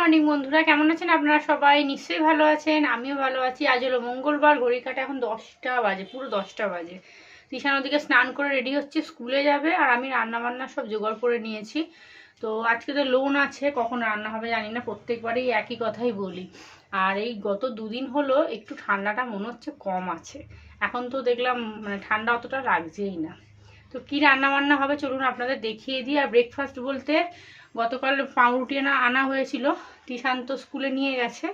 Morning বন্ধুরা, কেমন আছেন আপনারা? সবাই নিশ্চয়ই ভালো আছেন, আমিও ভালো আছি। আজ হলো মঙ্গলবার, ঘড়ি কাটা এখন 10টা বাজে, পুরো 10টা বাজে। তিশান ওদিকে স্নান করে রেডি হচ্ছে, স্কুলে যাবে, আর আমি রান্না বান্না সব জোগাড় করে নিয়েছি। তো আজকে তো লোন আছে, কখন রান্না হবে জানি না, প্রত্যেকবারই একই কথাই বলি। আর এই গত দুদিন হলো একটু ঠান্ডাটা মনে হচ্ছে কম আছে। এখন তো দেখলাম মানে ঠান্ডা অতটা লাগছেই না। তো কি রান্না বান্না হবে চলুন আপনাদের দেখিয়ে দিই। আর ব্রেকফাস্ট বলতে গতকাল পাউরুটি আনা হয়েছিল, তিশান তো স্কুলে নিয়ে গেছে,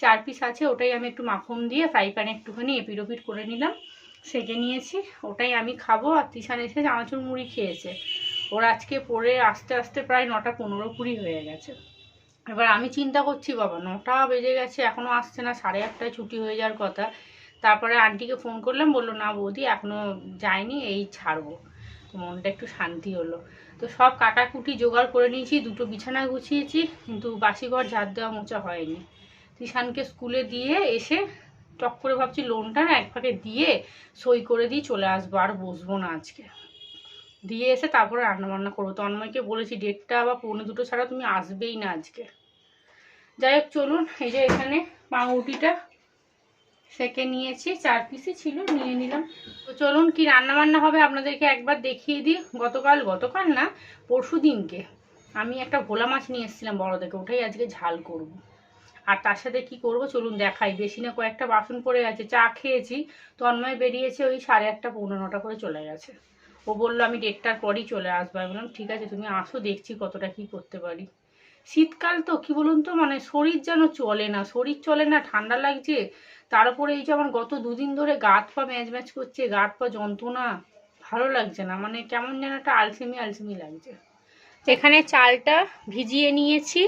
4 পিস আছে, ওটাই আমি একটু মাখন দিয়ে ফ্রাই প্যানে একটুখানি এপিট ওপিট করে নিলাম, সেঁকে নিয়েছি, ওটাই আমি খাবো। আর তিশান এসে চানাচুর মুড়ি খেয়েছে। ওর আজকে পড়ে আস্তে আস্তে প্রায় 9টা 15-20 হয়ে গেছে। এবার আমি চিন্তা করছি, বাবা 9টা বেজে গেছে এখনও আসছে না, 8:30টায় ছুটি হয়ে যাওয়ার কথা। তারপরে আন্টিকে ফোন করলাম, বললো না বৌদি এখনও যায়নি, এই ছাড়বো। তো মনটা একটু শান্তি হলো। তো সব কাটাকুটি জোগাড় করে নিয়েছি, 2টো বিছানা গুছিয়েছি, কিন্তু বাসি ঘর ঝাড় দেওয়া মোছা হয়নি। তিশানকে স্কুলে দিয়ে এসে টক করে ভাবছি লোনটা না এক ফাঁকে দিয়ে সই করে দিয়ে চলে আসবো, আর বসবো না আজকে। দিয়ে এসে তারপরে রান্নাবান্না করবো। তন্ময়কে বলেছি 1:30 বা 1:45 ছাড়া তুমি আসবেই না আজকে। যাই হোক চলুন, এই যে এখানে পাউরুটিটা সেকে নিয়েছি, 4 পিসই ছিল, নিয়ে নিলাম। তো চলুন কি রান্না বান্না হবে আপনাদেরকে একবার দেখিয়ে দিই। গতকাল না, পরশু দিনকে আমি একটা ভোলা মাছ নিয়ে এসেছিলাম বড় দেখে, ওটাই আজকে ঝাল করব। আর তার সাথে কি করব চলুন দেখাই। বেশি না, কয়েকটা বাসন পড়ে গেছে, চা খেয়েছি, তন্ময় বেরিয়েছে ওই 8:30 পৌনে 9টা করে চলে গেছে। ও বললো আমি 1:30টার পরই চলে আসবো। আমি বললাম ঠিক আছে তুমি আসো, দেখছি কতটা কি করতে পারি। শীতকাল তো কি বলুন তো, মানে শরীর যেন চলে না, ঠান্ডা লাগছে। তার উপরে এই যে আমার গত দুদিন ধরে গা হাত পা ম্যাচ করছে, গা হাত পা যন্ত্রণা, ভালো লাগছে না, মানে কেমন যেন একটা আলসেমি লাগছে। এখানে চালটা ভিজিয়ে নিয়েছি,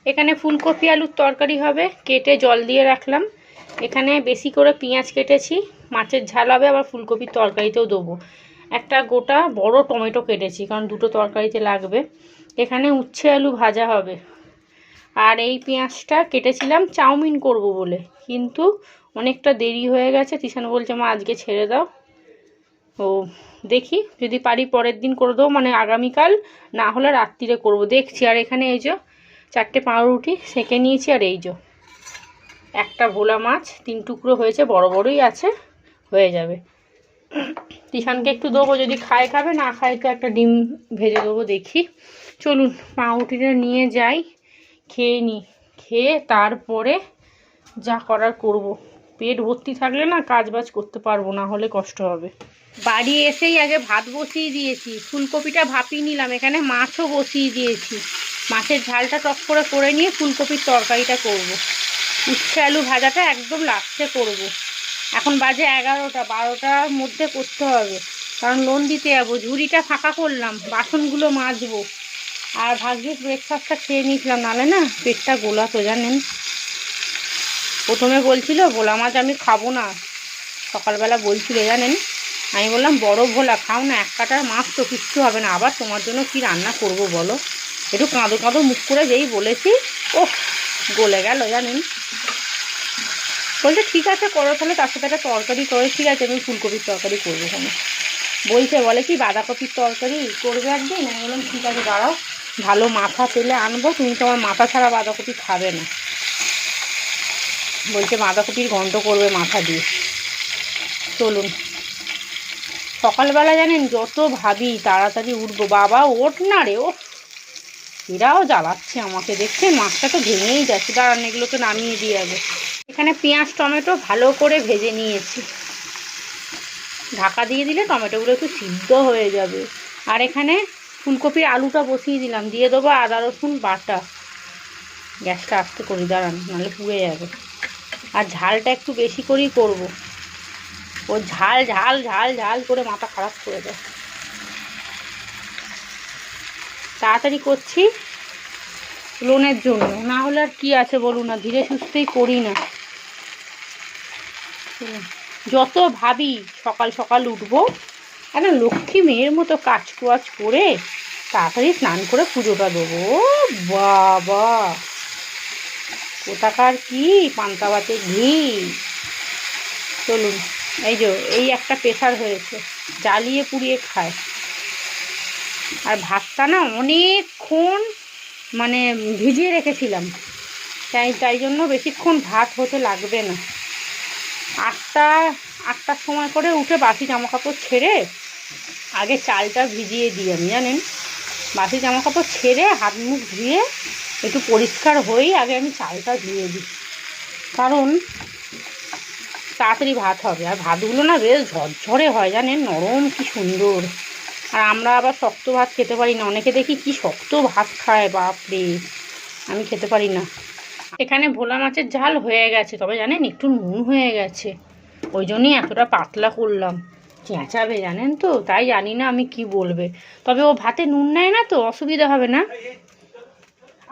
এখানে ফুলকপি আলুর তরকারি হবে, কেটে জল দিয়ে রাখলাম। এখানে বেশি করে পেঁয়াজ কেটেছি, মাছের ঝাল হবে, আবার ফুলকপির তরকারিতেও দেবো। একটা গোটা বড় টমেটো কেটেছি, কারণ 2টো তরকারিতে লাগবে। এখানে উচ্ছে আলু ভাজা হবে। আর এই পেঁয়াজটা কেটেছিলাম চাউমিন করব বলে, কিন্তু অনেকটা দেরি হয়ে গেছে। তিশান বলছে মা আজকে ছেড়ে দাও। ও দেখি যদি পারি পরের দিন করে দেবো, মানে আগামীকাল, না হলে রাত্রিরে করব, দেখছি। আর এখানে এই যে 4টে পাউরুটি সেঁকে নিয়েছি, আর এই যে একটা ভোলা মাছ 3 টুকরো হয়েছে, বড় বড়ই আছে, হয়ে যাবে। তিশানকে একটু দেবো, যদি খাবে, না খায় তো একটা ডিম ভেজে দেবো, দেখি। চলুন পাউরুটিটা নিয়ে যাই, খেয়ে নিই, খেয়ে তারপরে যা করার করব। পেট ভর্তি থাকলে না কাজ বাজ করতে পারবো না, হলে কষ্ট হবে। বাড়ি এসেই আগে ভাত বসিয়ে দিয়েছি, ফুলকপিটা ভাপিয়ে নিলাম, এখানে মাছও বসিয়ে দিয়েছি। মাছের ঝালটা টক করে নিয়ে ফুলকপির তরকারিটা করব। উচ্ছে আলু ভাজাটা একদম লাস্টে করব। এখন বাজে 11টা, 12টার মধ্যে করতে হবে, কারণ লোন দিতে যাবো। ঝুড়িটা ফাঁকা করলাম, বাসনগুলো মাজবো। আর ভাগ্যিস ব্রেকফাস্টটা খেয়ে নিয়েছিলাম, নাহলে না পেটটা গোলাতো জানেন। প্রথমে বলছিল ভোলা মাছ আমি খাবো না, সকালবেলা বলছিল জানেন। আমি বললাম বড় ভোলা খাও না, 1 কাটার মাছ তো কিচ্ছু হবে না, আবার তোমার জন্য কি রান্না করব বলো। একটু কাঁদো মুখ করে যেই বলেছি, ও গলে গেল জানেন। বলছে ঠিক আছে করো তাহলে, তার সাথে একটা তরকারি করে। ঠিক আছে আমি ফুলকপির তরকারি করবো। ওখানে বলে কি বাঁধাকপির তরকারি করবে একদিন। আমি বললাম ঠিক আছে দাঁড়াও, ভালো মাথা পেলে আনবো, তুমি তো আমার মাথা ছাড়া বাঁধাকপি খাবে না। বলছে বাঁধাকপির গন্ধ করবে মাথা দিয়ে। চলুন সকালবেলা জানেন যত ভাবি তাড়াতাড়ি উঠবো, বাবা ওঠ না রে, ও এরাও জ্বালাচ্ছে আমাকে, দেখছে মাছটা তো ভেঙেই যাচ্ছে। দাঁড়ান এগুলোকে নামিয়ে দিয়ে যাবে। এখানে পেঁয়াজ টমেটো ভালো করে ভেজে নিয়েছি, ঢাকা দিয়ে দিলে টমেটোগুলো একটু সিদ্ধ হয়ে যাবে। আর এখানে ফুলকপির আলুটা বসিয়ে দিলাম, দিয়ে দেবো আদা রসুন বাটা। গ্যাসটা আস্তে করি দাঁড়ান, নাহলে পুড়ে যাবে। আর ঝালটা একটু বেশি করেই করব, ও ঝাল ঝাল ঝাল ঝাল করে মাথা খারাপ করে দেয়। তাড়াতাড়ি করছি লোনের জন্য, না হলে আর কি আছে বলুন না, ধীরে সুস্থেই করি না। যত ভাবি সকাল সকাল উঠবো, একটা লক্ষ্মী মেয়ের মতো কাজ করে তাড়াতাড়ি স্নান করে পুজোটা দেবো। বাবা কোথাকার কি পান্তা ভাতে ঘি। চলুন এই যে এই একটা প্রেশার হয়েছে, জ্বালিয়ে পুড়িয়ে খায়। আর ভাতটা না অনেকক্ষণ মানে ভিজিয়ে রেখেছিলাম, তাই জন্য বেশিক্ষণ ভাত হতে লাগবে না। 8টার সময় করে উঠে বাসি জামাকাপড় ছেড়ে আগে চালটা ভিজিয়ে দিই আমি, জানেন। বাসি জামাকাপড় ছেড়ে হাত মুখ ধুয়ে একটু পরিষ্কার হয়েই আগে আমি চালটা ধুয়ে দিই, কারণ তাড়াতাড়ি ভাত হবে। আর ভাতগুলো না বেশ ঝরঝরে হয়, জানেন, নরম কি সুন্দর। আর আমরা আবার শক্ত ভাত খেতে পারি না, অনেকে দেখি কি শক্ত ভাত খায়, বাপরে, আমি খেতে পারি না। এখানে ভোলা মাছের ঝাল হয়ে গেছে, তবে জানেন একটু নুন হয়ে গেছে, ওই জন্যই এতটা পাতলা করলাম। চেঁচাবে জানেন তো, তাই জানি না আমি কি বলবে। তবে ও ভাতে নুন নেয় না তো অসুবিধা হবে না,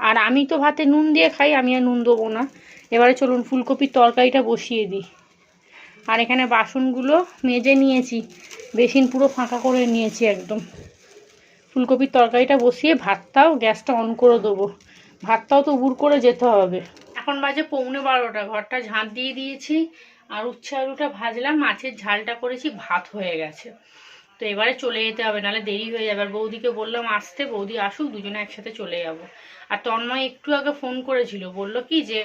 আর আমি তো ভাতে নুন দিয়ে খাই, আমি আর নুন দেবো না। এবারে চলুন ফুলকপির তরকারিটা বসিয়ে দিই। আর এখানে বাসনগুলো মেজে নিয়েছি, বেসিন পুরো ফাঁকা করে নিয়েছি একদম। ফুলকপির তরকারিটা বসিয়ে ভাতটাও গ্যাসটা অন করে দেবো, ভাতটাও তো উবুর করে যেতে হবে। এখন বাজে 11:15, ঘরটা ঝাঁট দিয়ে দিয়েছি, আর উচ্ছে আলুটা ভাজলাম, মাছের ঝালটা করেছি, ভাত হয়ে গেছে। তো এবারে চলে যেতে হবে, নাহলে দেরি হয়ে যাবে। আর বৌদিকে বললাম আসতে, বৌদি আসুক, দুজনে একসাথে চলে যাব। আর তন্ময় একটু আগে ফোন করেছিল, বললো কি যে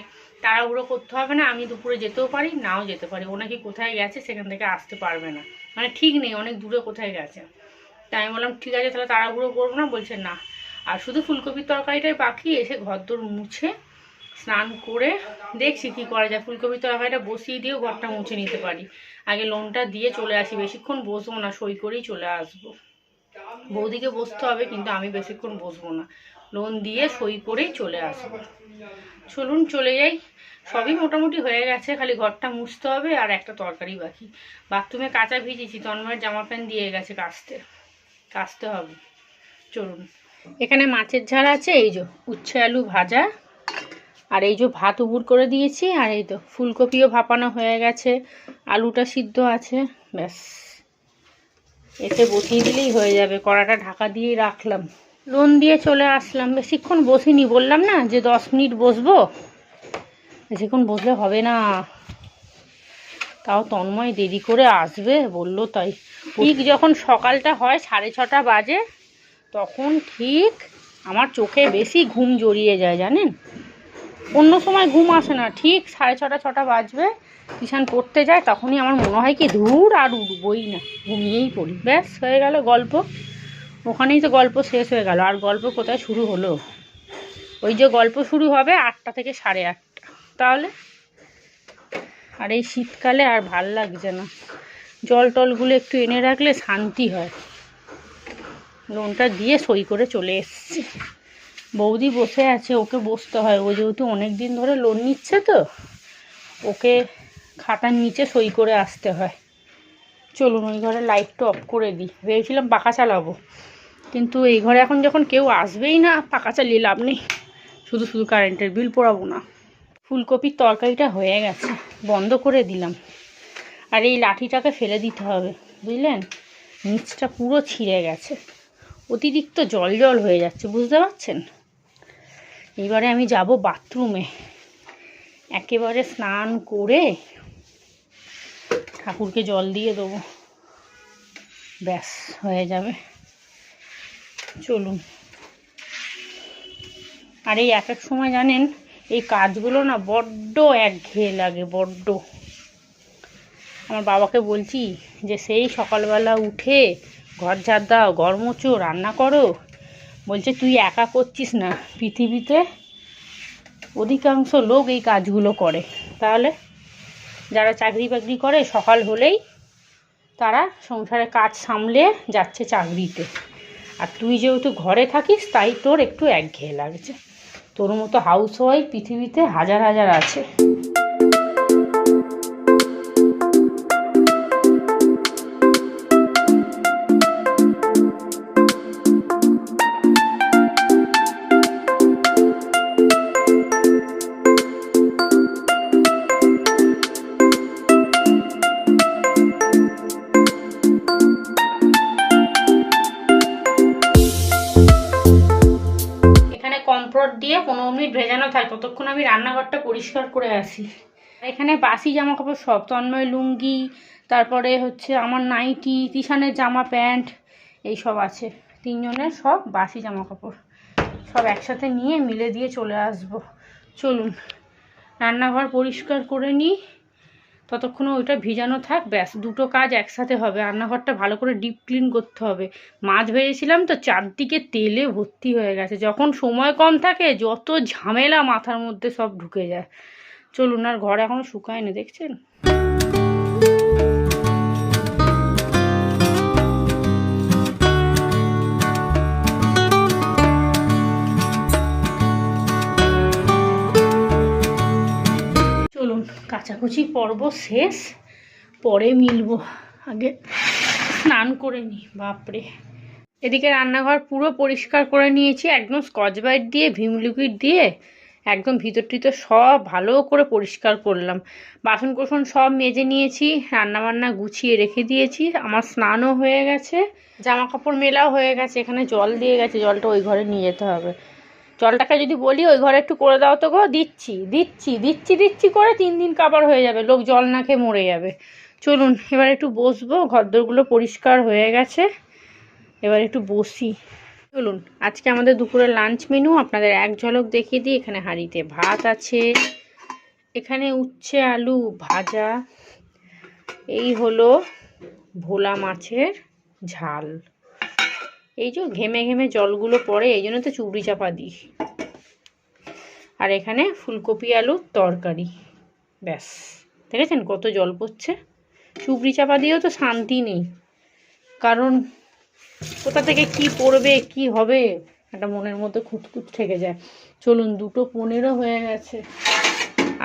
তাড়াহুড়ো করতে হবে না, আমি দুপুরে যেতেও পারি নাও যেতে পারি। ও নাকি কোথায় গেছে, সেখান থেকে আসতে পারবে না, মানে ঠিক নেই, অনেক দূরে কোথায় গেছে। তাই আমি বললাম ঠিক আছে, তাহলে তাড়াহুড়ো করবো না। বলছে না, আর শুধু ফুলকপির তরকারিটাই বাকি, এসে ঘরদোর মুছে স্নান করে দেখছি কী করা যায়। ফুলকপির তরকারিটা বসিয়ে দিয়েও ঘরটা মুছে নিতে পারি। আগে লোনটা দিয়ে চলে আসি, বেশিক্ষণ বসবো না, সই করেই চলে আসবো। বৌদিকে বসতে হবে, কিন্তু আমি বেশিক্ষণ বসবো না, লোন দিয়ে সই করেই চলে আসবো। চলুন চলে যাই। সবই মোটামুটি হয়ে গেছে, খালি ঘরটা মুছতে হবে, আর একটা তরকারি বাকি। বাথরুমে কাঁচা ভিজেছি, তন্ময়ের জামা প্যান্ট দিয়ে গেছে কাচতে হবে। চলুন। এখানে মাছের ঝাল আছে, এই যে উচ্ছে আলু ভাজা, আর এই যে ভাত উবুর করে দিয়েছি, আর এই তো ফুলকপিও ভাপানো হয়ে গেছে, আলুটা সিদ্ধ আছে, ব্যাস এতে বসিয়ে দিলেই হয়ে যাবে। কড়াটা ঢাকা দিয়েই রাখলাম, লোন দিয়ে চলে আসলাম। বেশিক্ষণ বসিনি, বললাম না যে 10 মিনিট বসবো, বেশিক্ষণ বসলে হবে না। তাও তন্ময় দেরি করে আসবে বললো, তাই ঠিক যখন সকালটা হয় 6:30 বাজে, তখন ঠিক আমার চোখে বেশি ঘুম জড়িয়ে যায়, জানেন। অন্য সময় ঘুম আসে না, ঠিক 6:30 বাজবে, টিউশন পড়তে যায়, তখনই আমার মনে হয় কি ধুর আর উঠবই না, ঘুমিয়েই পড়ি, ব্যাস হয়ে গেল গল্প। ওখানেই তো গল্প শেষ হয়ে গেল। আর গল্প কোথায় শুরু হলো? ওই যে গল্প শুরু হবে 8টা থেকে 8:30, তাহলে। আর এই শীতকালে আর ভাল লাগছে না, জল টলগুলো একটু এনে রাখলে শান্তি হয়। লোনটা দিয়ে সই করে চলে এসেছি। বৌদি বসে আছে, ওকে বসতে হয়, ও যেহেতু অনেক দিন ধরে লোন নিচ্ছে, তো ওকে খাতার নিচে সই করে আসতে হয়। চলুন ওই ঘরে লাইটটা অফ করে দিই। ভেবেছিলাম পাখা চালাবো, কিন্তু এই ঘরে এখন যখন কেউ আসবেই না, পাখা চালিয়ে লাভ নেই, শুধু শুধু কারেন্টের বিল পোড়াবো না। ফুলকপির তরকারিটা হয়ে গেছে, বন্ধ করে দিলাম। আর এই লাঠিটাকে ফেলে দিতে হবে, বুঝলেন, নিচটা পুরো ছিঁড়ে গেছে, অতিরিক্ত জল জল হয়ে যাচ্ছে, বুঝতে পারছেন। এবারে আমি যাব বাথরুমে, একেবারে স্নান করে ঠাকুরকে জল দিয়ে দেবো, ব্যাস হয়ে যাবে। চলুন। আর এই এক সময় জানেন এই কাজগুলো না বড্ড একঘেয়ে লাগে, বড্ড। আমার বাবাকে বলছি যে সেই সকালবেলা উঠে ঘর ঝাড় দাও, ঘর মোচো, রান্না করো। বলছে তুই একা করছিস না, পৃথিবীতে অধিকাংশ লোক এই কাজগুলো করে। তাহলে যারা চাকরি বাকরি করে, সকাল হলেই তারা সংসারে কাজ সামলে যাচ্ছে চাকরিতে, আর তুই যেহেতু ঘরে থাকিস, তাই তোর একটু একঘেয়ে লাগছে। তোর মতো হাউস ওয়াইফ পৃথিবীতে হাজার হাজার আছে। কমফোর্ট দিয়ে 15 মিনিট ভেজানো থাকে, ততক্ষণ আমি রান্নাঘরটা পরিষ্কার করে আসি। এখানে বাসি জামা কাপড় সব, তন্ময় লুঙ্গি, তারপরে হচ্ছে আমার নাইটি, তিশানের জামা প্যান্ট, এই সব আছে, তিনজনের সব বাসি জামা কাপড়, সব একসাথে নিয়ে মিলে দিয়ে চলে আসবো। চলুন রান্নাঘর পরিষ্কার করে নিই, ততক্ষণে ওইটা ভিজানো থাক, ব্যাস দুটো কাজ একসাথে হবে। রান্নাঘরটা ভালো করে ডিপ ক্লিন করতে হবে। মাছ ভেজেছিলাম তো চারদিকে তেলে ভর্তি হয়ে গেছে। যখন সময় কম থাকে যত ঝামেলা মাথার মধ্যে সব ঢুকে যায়। চলুন, আর ঘর এখনো শুকায়নি, দেখছেন? চলুন, কাচাকুচি পর্ব শেষ, পরে মিলবো। আগে স্নান করে নিই। বাপরে, এদিকে রান্নাঘর পুরো পরিষ্কার করে নিয়েছি, একদম স্কচ ব্রাইট দিয়ে ভিম লিকুইড দিয়ে একদম ভিতর টিতর সব ভালো করে পরিষ্কার করলাম। বাসন কোসন সব মেজে নিয়েছি, রান্নাবান্না গুছিয়ে রেখে দিয়েছি। আমার স্নানও হয়ে গেছে, জামা কাপড় মেলাও হয়ে গেছে। এখানে জল দিয়ে গেছে, জলটা ওই ঘরে নিয়ে যেতে হবে। জলটাকে যদি বলি ওই ঘরে একটু করে দাও তো গো, দিচ্ছি দিচ্ছি দিচ্ছি দিচ্ছি করে 3 দিন কাবার হয়ে যাবে, লোক জল না খেয়ে মরে যাবে। চলুন এবার একটু বসবো, ঘরদোরগুলো পরিষ্কার হয়ে গেছে, এবার একটু বসি। চলুন, আজকে আমাদের দুপুরের লাঞ্চ মেনু আপনাদের এক ঝলক দেখিয়ে দিই। এখানে হাঁড়িতে ভাত আছে, এখানে উচ্ছে আলু ভাজা, এই হলো ভোলা মাছের ঝাল। এই যে ঘেমে ঘেমে জলগুলো পড়ে, এই জন্য তো চুবড়ি চাপা দিই। আর এখানে ফুলকপি আলুর তরকারি। ব্যাস, দেখেছেন কত জল পড়ছে। চুবড়ি চাপা দিয়েও তো শান্তি নেই, কারণ কোথা থেকে কি পড়বে কি হবে একটা মনের মধ্যে খুঁতখুত থেকে যায়। চলুন, 2:15 হয়ে গেছে,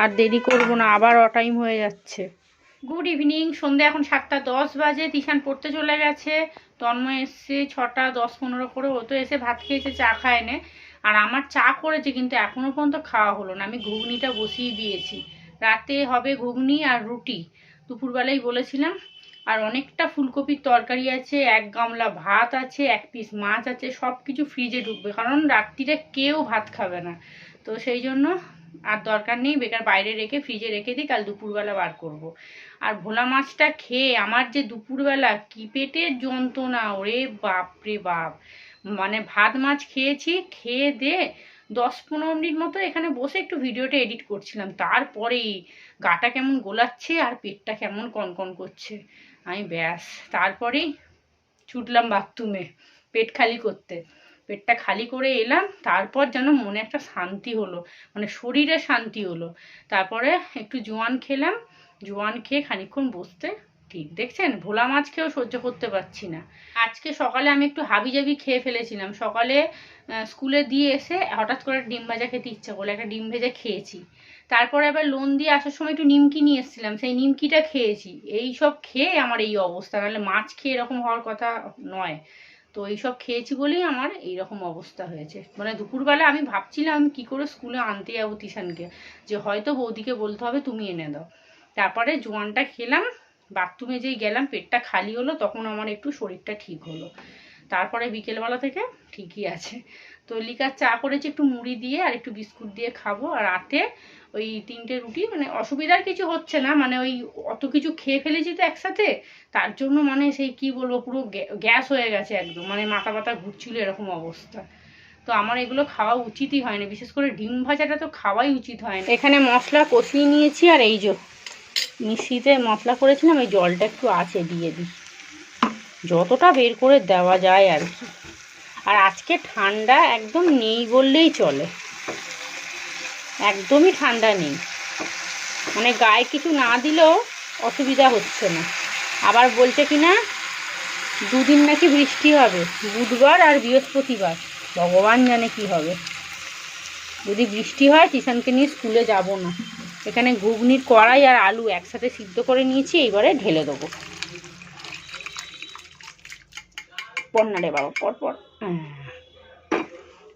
আর দেরি করব না, আবার অটাইম হয়ে যাচ্ছে। গুড ইভিনিং, সন্ধ্যে এখন 7:10 বাজে। তিশান পড়তে চলে গেছে, তন্ময় এসছে 6:10-15 করে। ও তো এসে ভাত খেয়েছে, চা খায়নি। আর আমার চা করেছে কিন্তু এখনো পর্যন্ত খাওয়া হলো না। আমি ঘুগনিটা বসিয়ে দিয়েছি, রাতে হবে ঘুগনি আর রুটি, দুপুরবেলায় বলেছিলাম। আর অনেকটা ফুলকপির তরকারি আছে, 1 গামলা ভাত আছে, 1 পিস মাছ আছে, সব কিছু ফ্রিজে ঢুকবে, কারণ রাত্রিরে কেউ ভাত খাবে না। তো সেই জন্য আর দরকার নেই, বেকার বাইরে রেখে ফ্রিজে রেখে দিই, কাল দুপুরবেলা বার করব। আর ভোলা মাছটা খেয়ে আমার যে দুপুরবেলা কি পেটের যন্ত্রণা, ওরে বাপ রে বাপ। মানে ভাত মাছ খেয়েছি, খেয়ে দিয়ে 10-15 মিনিট মতো এখানে বসে একটু ভিডিওটা এডিট করছিলাম, তারপরেই গাটা কেমন গোলাচ্ছে আর পেটটা কেমন কনকন করছে। আমি ব্যাস তারপরেই ছুটলাম বাথরুমে পেট খালি করতে। পেটটা খালি করে এলাম, তারপর যেন মনে একটা শান্তি হলো, মানে শরীরে শান্তি হলো। তারপরে একটু জোয়ান খেলাম, জোয়ান খেয়ে খানিকক্ষণ বসতে ঠিক, দেখছেন ভোলা মাছ খেয়েও সহ্য করতে পারছি না। আজকে সকালে আমি একটু হাবিজাবি খেয়ে ফেলেছিলাম। সকালে স্কুলে দিয়ে এসে হঠাৎ করে ডিম ভাজা খেতে ইচ্ছা করলো, একটা ডিম ভেজে খেয়েছি। তারপরে আবার লোন দিয়ে আসার সময় একটু নিমকি নিয়ে এসেছিলাম, সেই নিমকিটা খেয়েছি। এই সব খেয়ে আমার এই অবস্থা, নাহলে মাছ খেয়ে এরকম হওয়ার কথা নয়। তো এইসব খেয়েছি বলেই আমার এইরকম অবস্থা হয়েছে। মানে দুপুরবেলা আমি ভাবছিলাম কি করে স্কুলে আনতে যাবো তিশানকে, যে হয়তো বৌদিকে বলতে হবে তুমি এনে দাও। তারপরে জোয়ানটা খেলাম, বাথরুমে যেই গেলাম পেটটা খালি হলো, তখন আমার একটু শরীরটা ঠিক হলো। তারপরে বিকেলবেলা থেকে ঠিকই আছে। তো লিকার চা করেছি একটু মুড়ি দিয়ে আর একটু বিস্কুট দিয়ে খাবো। আর রাতে ওই 3টে রুটি, মানে অসুবিধার কিছু হচ্ছে না, মানে ওই অত কিছু খেয়ে ফেলেছি তো একসাথে, তার জন্য মানে সেই কি বলবো পুরো গ্যাস হয়ে গেছে একদম, মানে মাথা ব্যথা ঘুরছিল এরকম অবস্থা। তো আমার এগুলো খাওয়া উচিতই হয় না, বিশেষ করে ডিম ভাজাটা তো খাওয়াই উচিত হয় না। এখানে মশলা কষিয়ে নিয়েছি, আর এই যে মিক্সিতে মশলা করেছিলাম, এই জলটা একটু আছে দিয়ে দিই, যতটা বের করে দেওয়া যায় আর কি। আর আজকে ঠান্ডা একদম নেই বললেই চলে, একদমই ঠান্ডা নেই, মানে গায়ে কিছু না দিলেও অসুবিধা হচ্ছে না। আবার বলছে কি না 2 দিন নাকি বৃষ্টি হবে, বুধবার আর বৃহস্পতিবার, ভগবান জানে কি হবে। যদি বৃষ্টি হয় তিশানকে নিয়ে স্কুলে যাব না। এখানে ঘুগনির কড়াই আর আলু একসাথে সিদ্ধ করে নিয়েছি, এইবারে ঢেলে দেবো। পড়না রে বাবা, পর।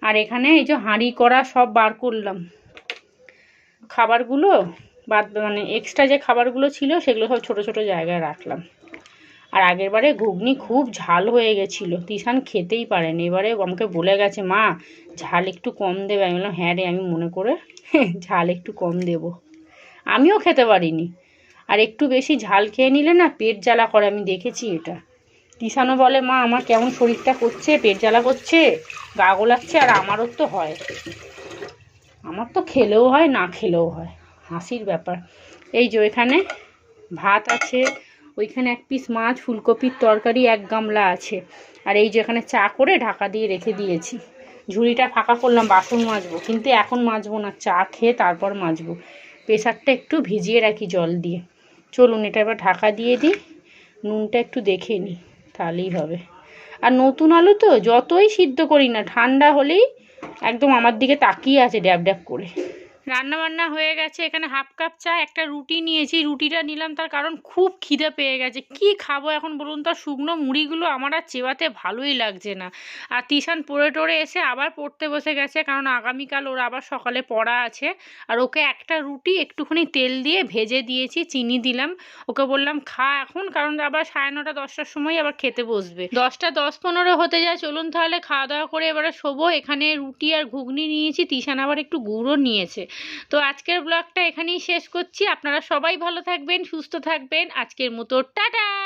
আর এখানে এই যে হাঁড়ি কড়া সব বার করলাম, খাবারগুলো বাদ, মানে এক্সট্রা যে খাবারগুলো ছিল সেগুলো সব ছোট ছোট জায়গায় রাখলাম। আর আগের বারে ঘুগনি খুব ঝাল হয়ে গেছিলো, তিশান খেতেই পারেনি। এবারে আমাকে বলে গেছে মা ঝাল একটু কম দেবে। আমি বললাম হ্যাঁ রে, আমি মনে করে ঝাল একটু কম দেব। আমিও খেতে পারিনি, আর একটু বেশি ঝাল খেয়ে নিলে না পেট জ্বালা করে, আমি দেখেছি এটা। তিশানও বলে মা আমার কেমন শরীরটা করছে, পেট জ্বালা করছে, গা গোলাচ্ছে। আর আমারও তো হয়, আমার তো খেলেও হয় না খেলেও হয়, হাসির ব্যাপার। এই যে এখানে ভাত আছে, ওইখানে 1 পিস মাছ, ফুলকপির তরকারি 1 গামলা আছে, আর এই যে এখানে চা করে ঢাকা দিয়ে রেখে দিয়েছি। ঝুড়িটা ফাঁকা করলাম বাসন মাজবো, কিন্তু এখন মাজবো না, চা খেয়ে তারপর মাজবো। প্রেসারটা একটু ভিজিয়ে রাখি জল দিয়ে। চলুন এটা এবার ঢাকা দিয়ে দিই, নুনটা একটু দেখে নিই, তাহলেই হবে। আর নতুন আলু তো যতই সিদ্ধ করি না, ঠান্ডা হলেই একদম আমার দিকে তাকিয়ে আছে ড্যাব ড্যাব করে। রান্নাবান্না হয়ে গেছে, এখানে 1/2 কাপ চা, একটা রুটি নিয়েছি। রুটিটা নিলাম তার কারণ খুব খিদে পেয়ে গেছে। কি খাবো এখন বলুন তো? শুকনো মুড়িগুলো আমার আর চেবাতে ভালোই লাগছে না। আর তিশান পড়ে টড়ে এসে আবার পড়তে বসে গেছে, কারণ আগামীকাল ওর আবার সকালে পড়া আছে। আর ওকে একটা রুটি একটুখানি তেল দিয়ে ভেজে দিয়েছি, চিনি দিলাম। ওকে বললাম খা এখন, কারণ আবার 9:30 10টার সময় আবার খেতে বসবে। 10টা 10-15 হতে যায়। চলুন তাহলে খাওয়া দাওয়া করে এবারে শোবো। এখানে রুটি আর ঘুগনি নিয়েছি, তিশান আবার একটু গুড়ও নিয়েছে। তো আজকের ব্লগটা এখানেই শেষ করছি। আপনারা সবাই ভালো থাকবেন, সুস্থ থাকবেন। আজকের মতো টাটা।